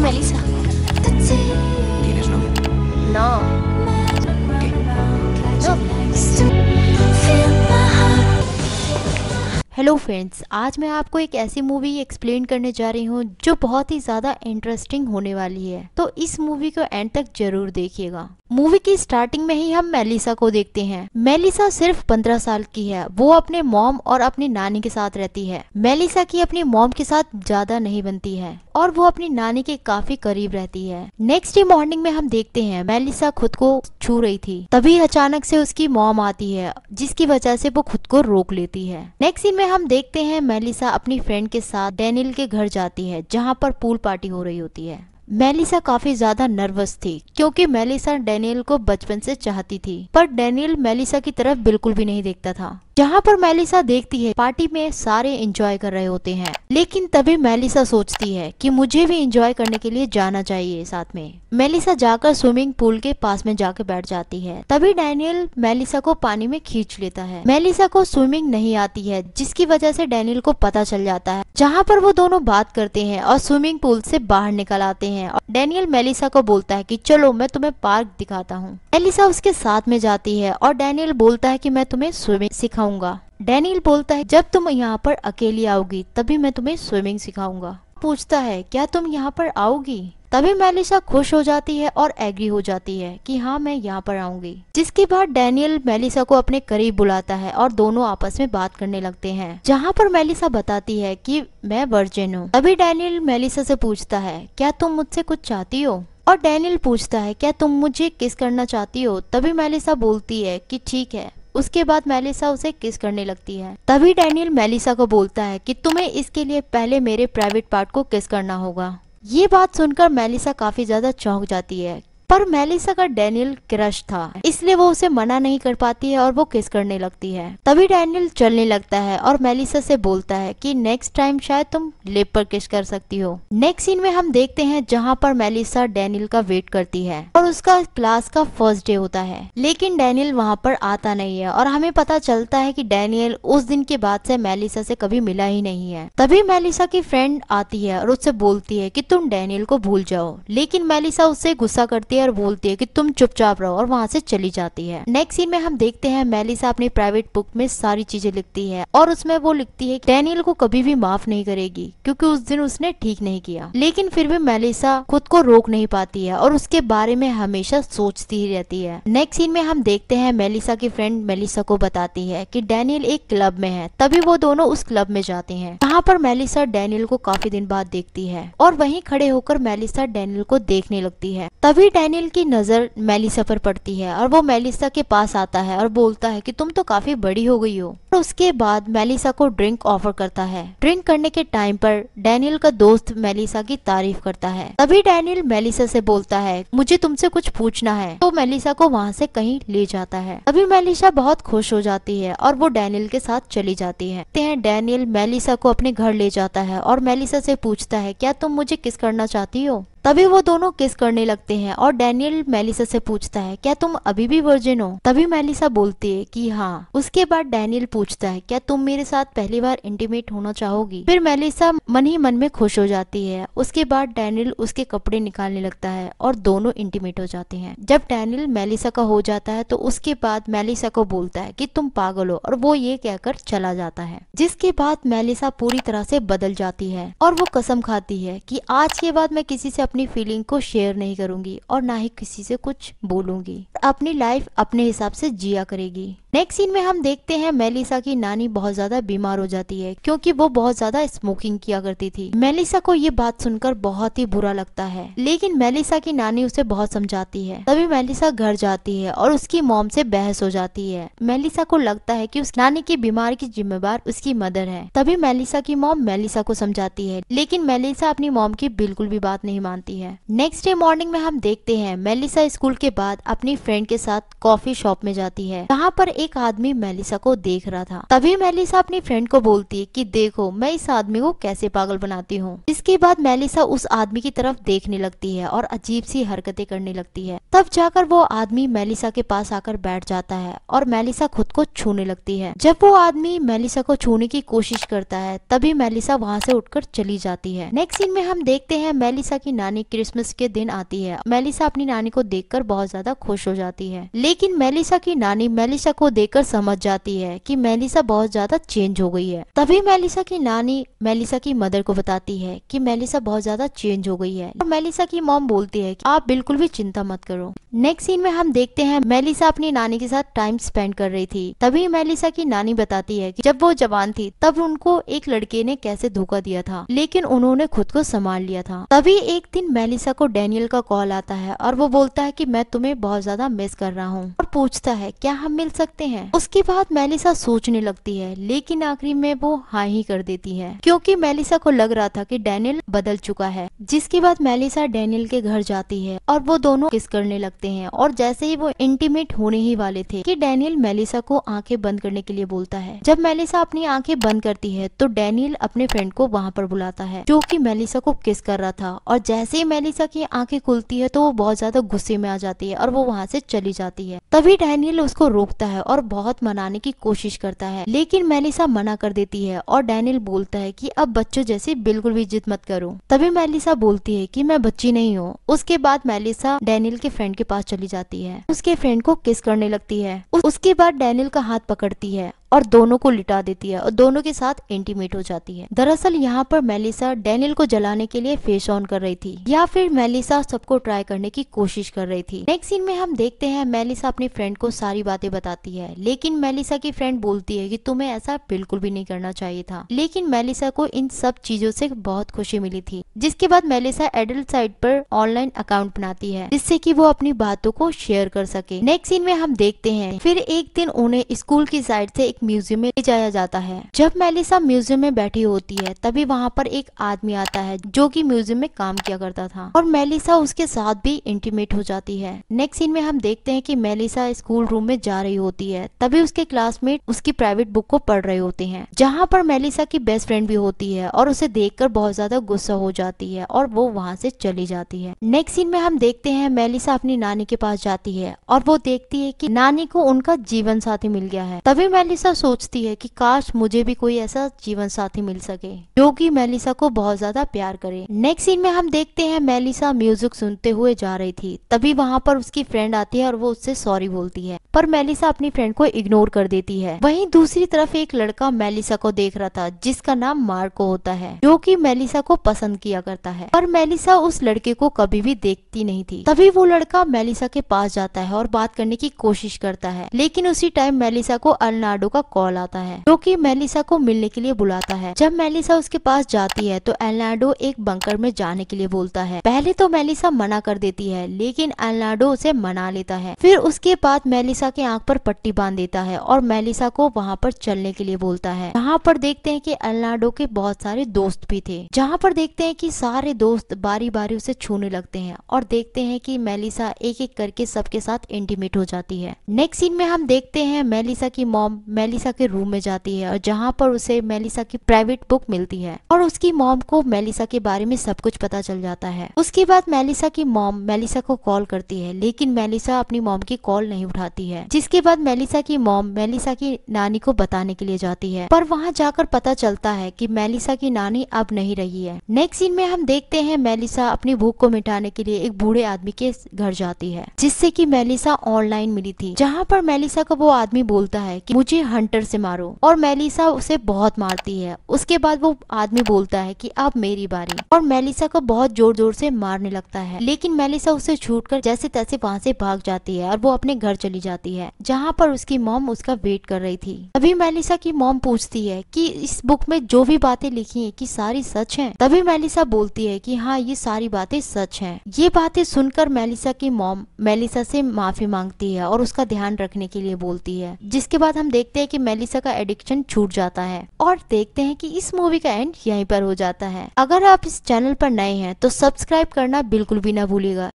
Melissa. ¿Tienes novio? No. ¿Qué? No. Hello friends, आज मैं आपको एक ऐसी मूवी एक्सप्लेन करने जा रही हूँ जो बहुत ही ज़्यादा इंटरेस्टिंग होने वाली है, तो इस मूवी को एंड तक जरूर देखिएगा। मूवी की स्टार्टिंग में ही हम मेलिसा को देखते हैं। मेलिसा सिर्फ 15 साल की है। वो अपने मॉम और अपनी नानी के साथ रहती है। मेलिसा की अपनी मॉम के साथ ज्यादा नहीं बनती है और वो अपनी नानी के काफी करीब रहती है। नेक्स्ट डे मॉर्निंग में हम देखते हैं मेलिसा खुद को छू रही थी, तभी अचानक से उसकी मॉम आती है जिसकी वजह से वो खुद को रोक लेती है। नेक्स्ट सीन में हम देखते हैं मेलिसा अपनी फ्रेंड के साथ डैनियल के घर जाती है जहाँ पर पूल पार्टी हो रही होती है। मेलिसा काफी ज्यादा नर्वस थी क्योंकि मेलिसा डैनियल को बचपन से चाहती थी, पर डैनियल मेलिसा की तरफ बिल्कुल भी नहीं देखता था। जहाँ पर मेलिसा देखती है पार्टी में सारे एंजॉय कर रहे होते हैं, लेकिन तभी मेलिसा सोचती है कि मुझे भी एंजॉय करने के लिए जाना चाहिए साथ में। मेलिसा जाकर स्विमिंग पूल के पास में जाकर बैठ जाती है। तभी डैनियल मेलिसा को पानी में खींच लेता है। मेलिसा को स्विमिंग नहीं आती है जिसकी वजह से डैनियल को पता चल जाता है, जहाँ पर वो दोनों बात करते हैं और स्विमिंग पूल से बाहर निकल आते हैं। और डैनियल मेलिसा को बोलता है कि चलो मैं तुम्हें पार्क दिखाता हूँ। मेलिसा उसके साथ में जाती है और डैनियल बोलता है कि मैं तुम्हें स्विमिंग सिखाऊंगा। डैनियल बोलता है जब तुम यहाँ पर अकेली आओगी तभी मैं तुम्हें स्विमिंग सिखाऊंगा। पूछता है क्या तुम यहाँ पर आओगी? तभी मेलिसा खुश हो जाती है और एग्री हो जाती है कि हाँ मैं यहाँ पर आऊंगी। जिसके बाद डैनियल मेलिसा को अपने करीब बुलाता है और दोनों आपस में बात करने लगते हैं, जहाँ पर मेलिसा बताती है कि मैं वर्जिन हूँ। तभी डैनियल मेलिसा से पूछता है क्या तुम मुझसे कुछ चाहती हो? और डैनियल पूछता है क्या तुम मुझे किस करना चाहती हो? तभी मेलिसा बोलती है कि ठीक है। उसके बाद मेलिसा उसे किस करने लगती है। तभी डैनियल मेलिसा को बोलता है कि तुम्हें इसके लिए पहले मेरे प्राइवेट पार्ट को किस करना होगा। ये बात सुनकर मेलिसा काफी ज्यादा चौंक जाती है, पर मेलिसा का डैनियल क्रश था इसलिए वो उसे मना नहीं कर पाती है और वो किस करने लगती है। तभी डैनियल चलने लगता है और मेलिसा से बोलता है कि नेक्स्ट टाइम शायद तुम लिप पर किस कर सकती हो। नेक्स्ट सीन में हम देखते हैं जहाँ पर मेलिसा डैनियल का वेट करती है और उसका क्लास का फर्स्ट डे होता है, लेकिन डैनियल वहाँ पर आता नहीं है और हमें पता चलता है कि डैनियल उस दिन के बाद से मेलिसा से कभी मिला ही नहीं है। तभी मेलिसा की फ्रेंड आती है और उससे बोलती है कि तुम डैनियल को भूल जाओ, लेकिन मेलिसा उससे गुस्सा करती है और बोलती है कि तुम चुपचाप रहो और वहाँ से चली जाती है। नेक्स्ट सीन में हम देखते हैं मेलिसा अपनी प्राइवेट बुक में सारी चीजें लिखती है और उसमें वो लिखती है डैनियल को कभी भी माफ नहीं करेगी क्योंकि उस दिन उसने ठीक नहीं किया। लेकिन फिर भी मेलिसा खुद को रोक नहीं पाती है और उसके बारे में हमेशा सोचती ही रहती है। नेक्स्ट सीन में हम देखते हैं मेलिसा की फ्रेंड मेलिसा को बताती है कि डैनियल एक क्लब में है, तभी वो दोनों उस क्लब में जाते हैं जहाँ पर मेलिसा डैनियल को काफी दिन बाद देखती है और वहीं खड़े होकर मेलिसा डैनियल को देखने लगती है। तभी डैनियल की नजर मेलिसा पर पड़ती है और वो मेलिसा के पास आता है और बोलता है कि तुम तो काफी बड़ी हो गई हो। और उसके बाद मेलिसा को ड्रिंक ऑफर करता है। ड्रिंक करने के टाइम पर डैनियल का दोस्त मेलिसा की तारीफ करता है। तभी डैनियल मेलिसा से बोलता है मुझे तुमसे कुछ पूछना है, तो मेलिसा को वहाँ से कहीं ले जाता है। तभी मेलिसा बहुत खुश हो जाती है और वो डैनियल के साथ चली जाती है। डैनियल मेलिसा को अपने घर ले जाता है और मेलिसा से पूछता है क्या तुम मुझे किस करना चाहती हो? तभी वो दोनों किस करने लगते हैं और डैनियल मेलिसा से पूछता है क्या तुम अभी भी वर्जिन हो? तभी मेलिसा बोलती है कि हाँ। उसके बाद डैनियल पूछता है क्या तुम मेरे साथ पहली बार इंटीमेट होना चाहोगी? फिर मेलिसा मन ही मन में खुश हो जाती है। उसके बाद डैनियल उसके कपड़े निकालने लगता है और दोनों इंटीमेट हो जाते हैं। जब डैनियल मेलिसा का हो जाता है तो उसके बाद मेलिसा को बोलता है कि तुम पागल हो और वो ये कहकर चला जाता है। जिसके बाद मेलिसा पूरी तरह से बदल जाती है और वो कसम खाती है कि आज के बाद मैं किसी से अपनी फीलिंग को शेयर नहीं करूंगी और ना ही किसी से कुछ बोलूंगी। अपनी लाइफ अपने हिसाब से जिया करेगी। नेक्स्ट सीन में हम देखते हैं मेलिसा की नानी बहुत ज्यादा बीमार हो जाती है क्योंकि वो बहुत ज्यादा स्मोकिंग किया करती थी। मेलिसा को ये बात सुनकर बहुत ही बुरा लगता है, लेकिन मेलिसा की नानी उसे बहुत समझाती है। तभी मेलिसा घर जाती है और उसकी मॉम से बहस हो जाती है। मेलिसा को लगता है कि उस नानी की बीमारी की जिम्मेदार उसकी मदर है। तभी मेलिसा की मॉम मेलिसा को समझाती है, लेकिन मेलिसा अपनी मॉम की बिल्कुल भी बात नहीं मानती है। नेक्स्ट डे मॉर्निंग में हम देखते हैं मेलिसा स्कूल के बाद अपनी फ्रेंड के साथ कॉफी शॉप में जाती है, जहाँ पर एक आदमी मेलिसा को देख रहा था। तभी मेलिसा अपनी फ्रेंड को बोलती है कि देखो मैं इस आदमी को कैसे पागल बनाती हूँ। इसके बाद मेलिसा उस आदमी की तरफ देखने लगती है और अजीब सी हरकतें करने लगती है। तब जाकर वो आदमी मेलिसा के पास आकर बैठ जाता है और मेलिसा खुद को छूने लगती है। जब वो आदमी मेलिसा को छूने की कोशिश करता है तभी मेलिसा वहाँ से उठकर चली जाती है। नेक्स्ट सीन में हम देखते हैं मेलिसा की नानी नानी क्रिसमस के दिन आती है। मेलिसा अपनी नानी को देखकर बहुत ज्यादा खुश हो जाती है, लेकिन मेलिसा की नानी मेलिसा को देखकर समझ जाती है कि मेलिसा बहुत ज्यादा चेंज हो गई है। तभी मेलिसा की नानी मेलिसा की मदर को बताती है कि मेलिसा बहुत ज्यादा चेंज हो गई है और मेलिसा की मॉम बोलती है कि आप बिल्कुल भी चिंता मत करो। नेक्स्ट सीन में हम देखते हैं मेलिसा अपनी नानी के साथ टाइम स्पेंड कर रही थी। तभी मेलिसा की नानी बताती है कि जब वो जवान थी तब उनको एक लड़के ने कैसे धोखा दिया था, लेकिन उन्होंने खुद को संभाल लिया था। तभी एक दिन मेलिसा को डैनियल का कॉल आता है और वो बोलता है कि मैं तुम्हें बहुत ज्यादा मिस कर रहा हूँ और पूछता है क्या हम मिल सकते हैं। उसके बाद मेलिसा सोचने लगती है, लेकिन आखिरी में वो हाँ ही कर देती है, क्योंकि मेलिसा को लग रहा था कि डैनियल बदल चुका है। जिसके बाद मेलिसा डैनियल के घर जाती है और वो दोनों किस करने लगते हैं और जैसे ही वो इंटीमेट होने ही वाले थे कि डैनियल मेलिसा को आंखें बंद करने के लिए बोलता है। जब मेलिसा अपनी आंखें बंद करती है तो डैनियल अपने फ्रेंड को वहाँ पर बुलाता है जो कि मेलिसा को किस कर रहा था, और जैसे ही मेलिसा की आंखें खुलती है तो वो बहुत ज्यादा गुस्से में आ जाती है और वो वहाँ से चली जाती है। तभी डैनियल उसको रोकता है और बहुत मनाने की कोशिश करता है, लेकिन मेलिसा मना कर देती है और डैनियल बोलता है कि अब बच्चों जैसी बिल्कुल भी जिद मत करो। तभी मेलिसा बोलती है कि मैं बच्ची नहीं हूँ। उसके बाद मेलिसा डैनियल के फ्रेंड के पास चली जाती है, उसके फ्रेंड को किस करने लगती है। उसके बाद डैनियल का हाथ पकड़ती है और दोनों को लिटा देती है और दोनों के साथ इंटीमेट हो जाती है। दरअसल यहाँ पर मेलिसा डैनियल को जलाने के लिए फेस ऑन कर रही थी, या फिर मेलिसा सबको ट्राई करने की कोशिश कर रही थी। नेक्स्ट सीन में हम देखते हैं मेलिसा अपनी फ्रेंड को सारी बातें बताती है, लेकिन मेलिसा की फ्रेंड बोलती है कि तुम्हें ऐसा बिल्कुल भी नहीं करना चाहिए था। लेकिन मेलिसा को इन सब चीजों से बहुत खुशी मिली थी। जिसके बाद मेलिसा एडल्ट साइट पर ऑनलाइन अकाउंट बनाती है जिससे कि वो अपनी बातों को शेयर कर सके। नेक्स्ट सीन में हम देखते हैं फिर एक दिन उन्हें स्कूल की साइड से एक म्यूजियम में ले जाया जाता है। जब मेलिसा म्यूजियम में बैठी होती है तभी वहाँ पर एक आदमी आता है जो कि म्यूजियम में काम किया करता था और मेलिसा उसके साथ भी इंटीमेट हो जाती है। नेक्स्ट सीन में हम देखते हैं कि मेलिसा स्कूल रूम में जा रही होती है, तभी उसके क्लासमेट उसकी प्राइवेट बुक को पढ़ रहे होते हैं जहाँ पर मेलिसा की बेस्ट फ्रेंड भी होती है और उसे देखकर बहुत ज्यादा गुस्सा हो जाती है और वो वहाँ से चली जाती है। नेक्स्ट सीन में हम देखते हैं मेलिसा अपनी नानी के पास जाती है और वो देखती है कि नानी को उनका जीवन साथी मिल गया है। तभी मेलिसा सोचती है कि काश मुझे भी कोई ऐसा जीवन साथी मिल सके जो कि मेलिसा को बहुत ज्यादा प्यार करे। नेक्स्ट सीन में हम देखते हैं मेलिसा म्यूजिक सुनते हुए जा रही थी, तभी वहाँ पर उसकी फ्रेंड आती है और वो उससे सॉरी बोलती है, पर मेलिसा अपनी फ्रेंड को इग्नोर कर देती है। वहीं दूसरी तरफ एक लड़का मेलिसा को देख रहा था जिसका नाम मार्को होता है जो कि मेलिसा को पसंद किया करता है, पर मेलिसा उस लड़के को कभी भी देखती नहीं थी। तभी वो लड़का मेलिसा के पास जाता है और बात करने की कोशिश करता है, लेकिन उसी टाइम मेलिसा को अर्नाल्डो का कॉल आता है जो कि मेलिसा को मिलने के लिए बुलाता है। जब मेलिसा उसके पास जाती है तो अर्नाल्डो एक बंकर में जाने के लिए बोलता है। पहले तो मेलिसा मना कर देती है, लेकिन अर्नाल्डो उसे मना लेता है। फिर उसके बाद मेलिसा के आंख पर पट्टी बांध देता है और मेलिसा को वहाँ पर चलने के लिए बोलता है। यहाँ पर देखते हैं कि अर्नाल्डो के बहुत सारे दोस्त भी थे, जहाँ पर देखते हैं कि सारे दोस्त बारी बारी उसे छूने लगते हैं और देखते हैं कि मेलिसा एक एक करके सबके साथ इंटीमेट हो जाती है। नेक्स्ट सीन में हम देखते हैं मेलिसा की मॉम मेलिसा के रूम में जाती है और जहाँ पर उसे मेलिसा की प्राइवेट बुक मिलती है और उसकी मॉम को मेलिसा के बारे में सब कुछ पता चल जाता है। उसके बाद मेलिसा की मॉम मेलिसा को कॉल करती है, लेकिन मेलिसा अपनी मॉम की कॉल नहीं उठाती है। जिसके बाद मेलिसा की मॉम मेलिसा की नानी को बताने के लिए जाती है, पर वहाँ जाकर पता चलता है कि मेलिसा की नानी अब नहीं रही है। नेक्स्ट सीन में हम देखते हैं मेलिसा अपनी भूख को मिटाने के लिए एक बूढ़े आदमी के घर जाती है जिससे कि मेलिसा ऑनलाइन मिली थी, जहाँ पर मेलिसा को वो आदमी बोलता है कि मुझे हंटर से मारो और मेलिसा उसे बहुत मारती है। उसके बाद वो आदमी बोलता है कि अब मेरी बारी और मेलिसा को बहुत जोर जोर से मारने लगता है, लेकिन मेलिसा उसे छूटकर जैसे तैसे वहाँ से भाग जाती है और वो अपने घर चली जाती है जहाँ पर उसकी मॉम उसका वेट कर रही थी। अभी मेलिसा की मॉम पूछती है कि इस बुक में जो भी बातें लिखी है कि सारी सच है। तभी मेलिसा बोलती है कि हाँ ये सारी बातें सच है। ये बातें सुनकर मेलिसा की मॉम मेलिसा से माफी मांगती है और उसका ध्यान रखने के लिए बोलती है। जिसके बाद हम देखते हैं कि मेलिसा का एडिक्शन छूट जाता है और देखते हैं कि इस मूवी का एंड यहीं पर हो जाता है। अगर आप इस चैनल पर नए हैं तो सब्सक्राइब करना बिल्कुल भी ना भूलिएगा।